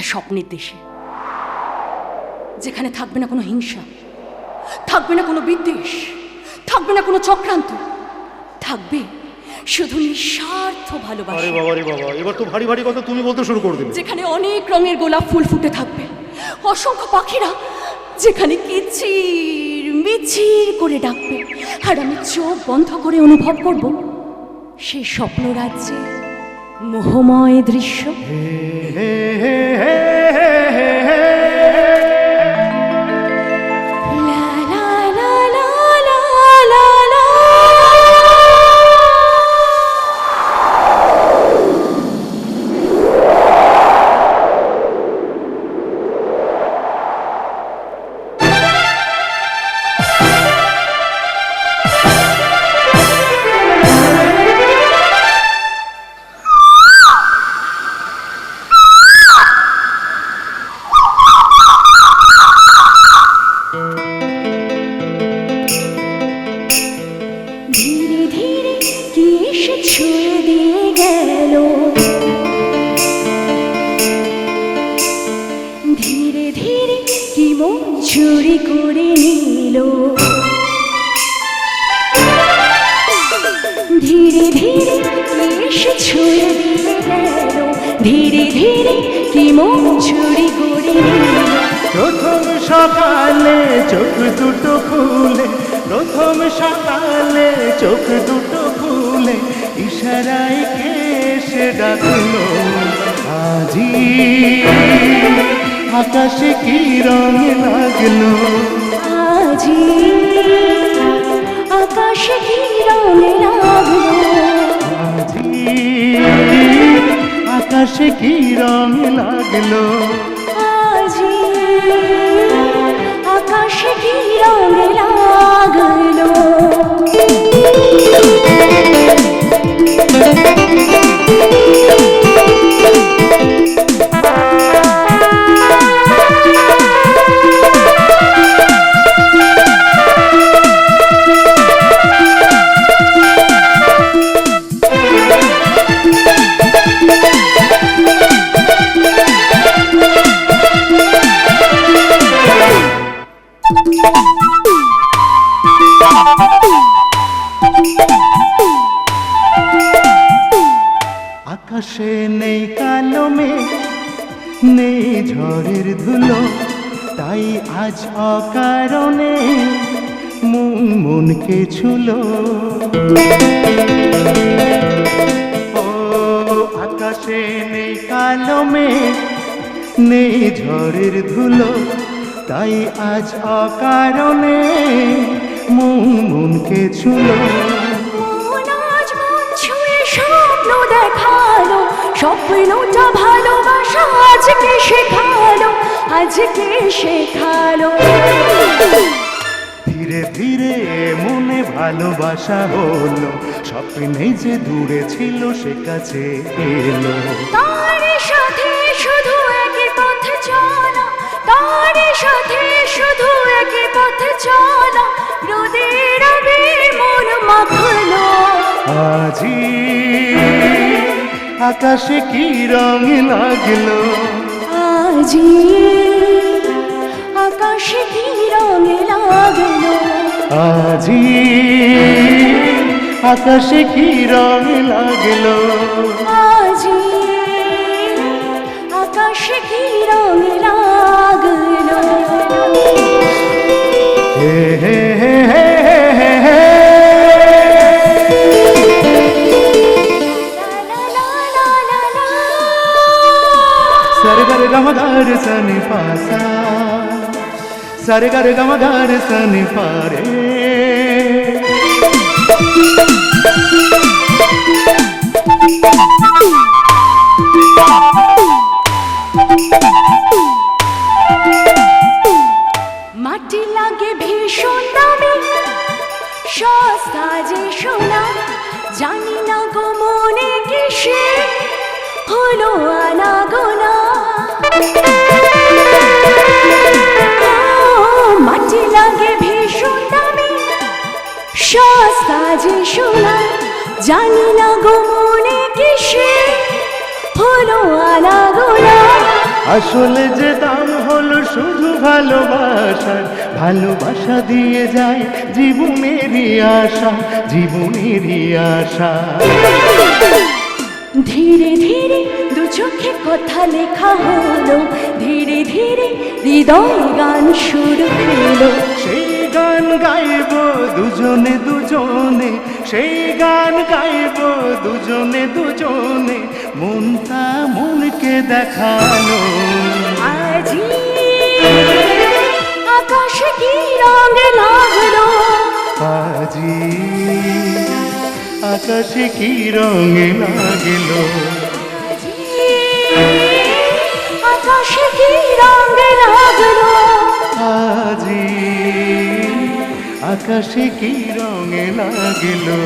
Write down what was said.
একটা স্বপ্নের দেশে, যেখানে থাকবে না কোনো হিংসা, থাকবে না কোনো বিদ্বেষ, থাকবে না কোনো চক্রান্ত, থাকবে শুধু নিঃস্বার্থ ভালোবাসা। আরে বাবা রে বাবা, এবার তো ভারী ভারী কথা তুমি বলতে শুরু করে দিলে। যেখানে অনেক রঙের গোলাপ ফুল ফুটে থাকবে, অসংখ্য পাখিরা যেখানে কিচির মিচির করে ডাকবে, আর আমি চোখ বন্ধ করে অনুভব করব সেই স্বপ্ন রাজ্যে মোহময় দৃশ্য। লা লা লা লা লা লা লা। ধীরে ধীরে কি এসে ছুঁয়ে দিয়ে গেল, ধীরে ধীরে কি মন চুরি করে নিল, ধীরে ধীরে কি এসে ছুঁয়ে দিয়ে গেল, ধীরে ধীরে কি মন চুরি করে নিল। প্রথম সকালে চোখ দুটো খুলে, প্রথম সকালে চোখ দুটো খুলে ইশারায় কে এসে ডাকলো, আজি আকাশে কি রং লাগলো, আজি আকাশে কি রং লাগলো, আজি আকাশে কি রং লাগলো, আজি আকাশে কি রং লাগলো। আকাশে নেই কালো মেঘ, নেই ঝড়ের ধুলো, তাই আজ অকারণে মন মনকে ছুলো। ও আকাশে নেই কালো মেঘ, নেই ঝড়ের ধুলো, তাই আজ অকারণে মন মনকে ছুলো। মন আজ মন ছুঁয়ে স্বপ্ন দেখালো, স্বপ্নটা ভালোবাসা আজকে শেখালো, আজকে শেখালো। ধীরে ধীরে মনে ভালোবাসা হলো, স্বপ্নে যে দূরে ছিল সে কাছে এলো। তার সাথে শুধু একই পথে চলা, তার সাথে শুধু একই পথে চলা, রোদের আবির মন মাখলো। আজি আকাশে কি রং লাগলো, আজি আকাশে কি রং লাগলো, আজি আকাশে কি রং লাগলো, আজি আকাশে কি রং লাগলো। হে হে হে হে হে হে। సరి గరి గమ గరి సని పాసా, సరి గరి గమ గరి సని పారే। মাটি লাগে ভীষণ দামি, সস্তা যে সোনা, জানি না গো মনে কিসে হলো আনাগোনা। মাটি লাগে ভীষণ দামি, সস্তা যে সোনা, জানি না গো মনে কিসে হলো আনাগোনা। আসলে যে দাম হলো শুধু ভালোবাসার, ভালোবাসা দিয়ে যায় জীবনেরই আশা, জীবনেরই আশা। ধীরে ধীরে দু চোখে কথা লেখা হলো, ধীরে ধীরে হৃদয় গান শুরু হলো। সেই গান গাইব দুজনে দুজনে, সেই গান গাইব দুজনে দুজনে, মনটা মনকে দেখানো। আজি আকাশে কি রং লাগলো, আজি আকাশে কি রঙে লাগলো, আকাশে কি রং লাগলো, আজি আকাশে কি রঙে লাগলো।